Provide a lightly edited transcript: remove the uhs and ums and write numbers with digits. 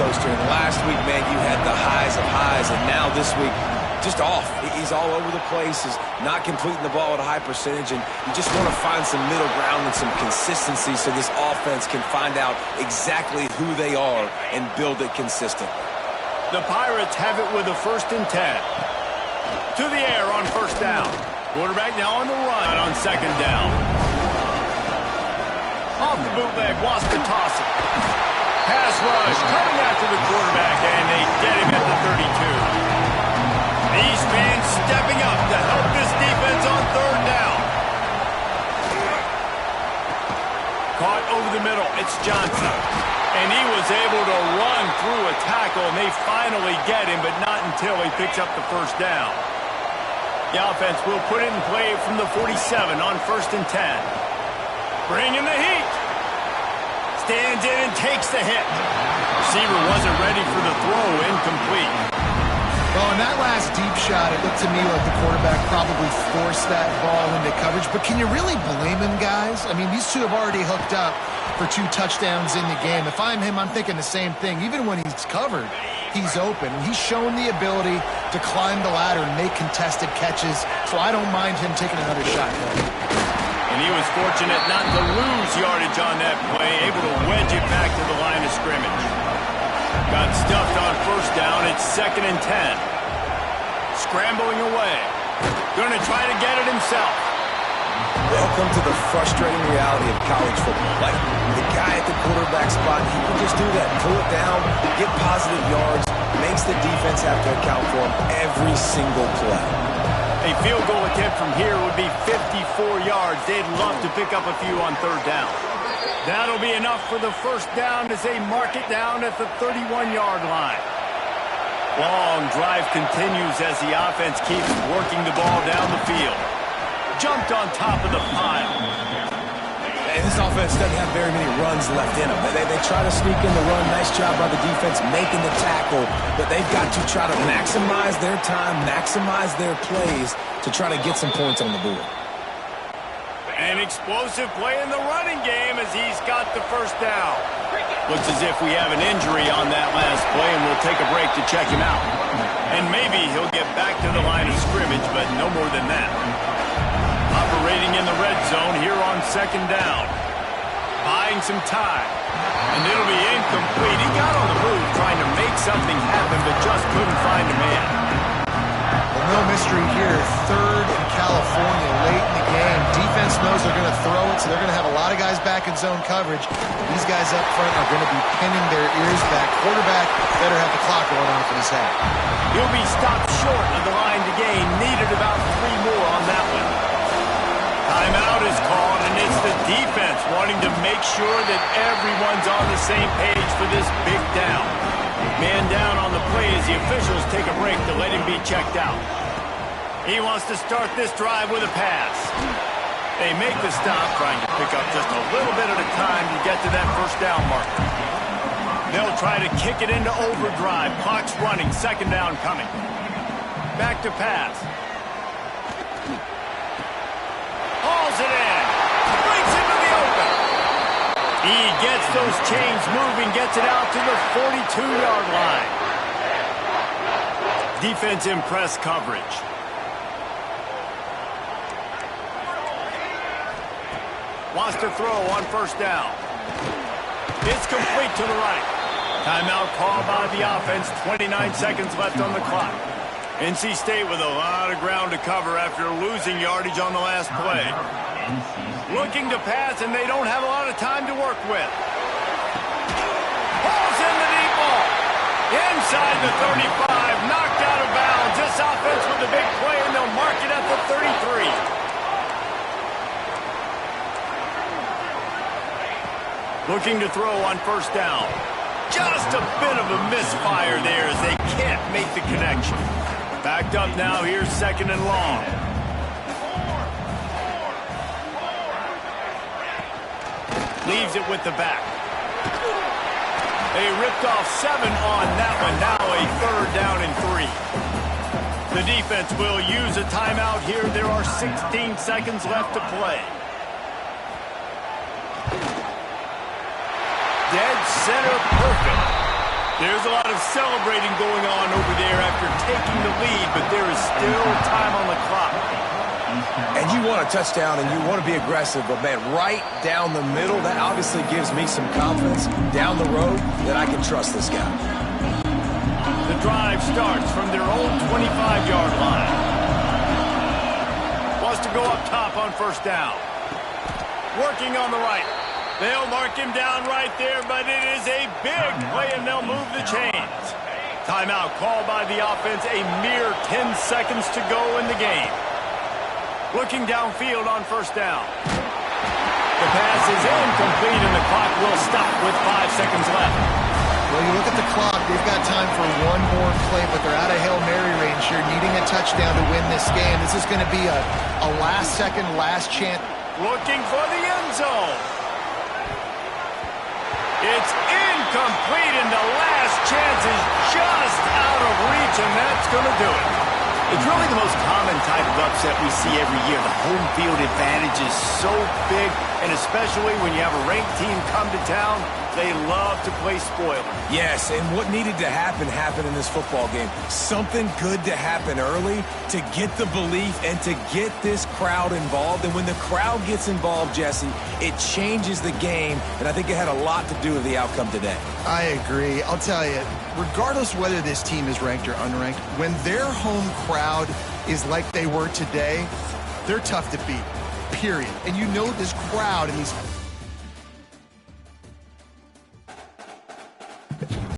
coaster. And last week, man, you had the highs of highs, and now this week, just off. He's all over the place. He's not completing the ball at a high percentage, and you just want to find some middle ground and some consistency so this offense can find out exactly who they are and build it consistently. The Pirates have it with a 1st and 10. To the air on 1st down. Quarterback now on the run on 2nd down. Off the bootleg, wants to toss it. Pass rush coming after the quarterback, and they get him at the 32. These fans stepping up to help this defense on 3rd down. Caught over the middle, it's Johnson. And he was able to run through a tackle, and they finally get him, but not until he picks up the 1st down. The offense will put it in play from the 47 on 1st and 10. Bringing the heat. Stands in and takes the hit. Receiver wasn't ready for the throw, incomplete. Well, in that last deep shot, it looked to me like the quarterback probably forced that ball into coverage. But can you really blame him, guys? I mean, these two have already hooked up for 2 touchdowns in the game. If I'm him, I'm thinking the same thing. Even when he's covered, he's open. He's shown the ability to climb the ladder and make contested catches, so I don't mind him taking another shot there. And he was fortunate not to lose yardage on that play, able to wedge it back to the line of scrimmage. Got stuffed on 1st down. It's 2nd and 10. Scrambling away. Going to try to get it himself. Welcome to the frustrating reality of college football. Like, the guy at the quarterback spot, he can just do that. Pull it down, get positive yards, makes the defense have to account for him every single play. A field goal attempt from here would be 54 yards. They'd love to pick up a few on 3rd down. That'll be enough for the 1st down as they mark it down at the 31-yard line. Long drive continues as the offense keeps working the ball down the field. Jumped on top of the pile. And this offense doesn't have very many runs left in them. They try to sneak in the run. Nice job by the defense making the tackle. But they've got to try to maximize their time, maximize their plays to try to get some points on the board. An explosive play in the running game as he's got the 1st down. Looks as if we have an injury on that last play, and we'll take a break to check him out. And maybe he'll get back to the line of scrimmage, but no more than that. Operating in the red zone here on 2nd down. Buying some time. And it'll be incomplete. He got on the move trying to make something happen, but just couldn't find a man. Well, no mystery here. 3rd in California late in the game. Defense knows they're going to throw it, so they're going to have a lot of guys back in zone coverage. These guys up front are going to be pinning their ears back. Quarterback better have the clock going off in his head. He'll be stopped short of the line to gain. Needed about 3 more on that one. Timeout is called, and it's the defense wanting to make sure that everyone's on the same page for this big down. Man down on the play as the officials take a break to let him be checked out. He wants to start this drive with a pass. They make the stop, trying to pick up just a little bit at a time to get to that 1st down marker. They'll try to kick it into overdrive. Clock's running, 2nd down coming. Back to pass. Hauls it in. Brings into the open. He gets those chains moving, gets it out to the 42-yard line. Defense in press coverage. Wants to throw on 1st down. It's complete to the right. Timeout called by the offense. 29 seconds left on the clock. NC State with a lot of ground to cover after losing yardage on the last play. Looking to pass, and they don't have a lot of time to work with. Balls in the deep ball. Inside the 35, knocked out of bounds. This offense with a big play, and they'll mark it at the 33. Looking to throw on 1st down. Just a bit of a misfire there as they can't make the connection. Backed up now, here's 2nd and long. Leaves it with the back. They ripped off 7 on that one. Now a 3rd down and 3. The defense will use a timeout here. There are 16 seconds left to play. Dead center perfect. There's a lot of celebrating going on over there after taking the lead, but there is still time on the clock. And you want a touchdown and you want to be aggressive, but man, right down the middle, that obviously gives me some confidence down the road that I can trust this guy. The drive starts from their own 25-yard line. Wants to go up top on first down. Working on the right. They'll mark him down right there, but it is a big play, and they'll move the chains. Timeout called by the offense, a mere 10 seconds to go in the game. Looking downfield on first down. The pass is incomplete, and the clock will stop with 5 seconds left. Well, you look at the clock, they've got time for one more play, but they're out of Hail Mary range here, needing a touchdown to win this game. This is going to be a last-second, last chance. Looking for the end zone. It's incomplete, and the last chance is just out of reach, and that's going to do it. It's really the most common type of upset we see every year. The home field advantage is so big, and especially when you have a ranked team come to town, they love to play spoiler. Yes, and what needed to happen happened in this football game. Something good to happen early to get the belief and to get this crowd involved. And when the crowd gets involved, Jesse, it changes the game, and I think it had a lot to do with the outcome today. I agree. I'll tell you, regardless whether this team is ranked or unranked, when their home crowd is like they were today, they're tough to beat, period. And you know this crowd and these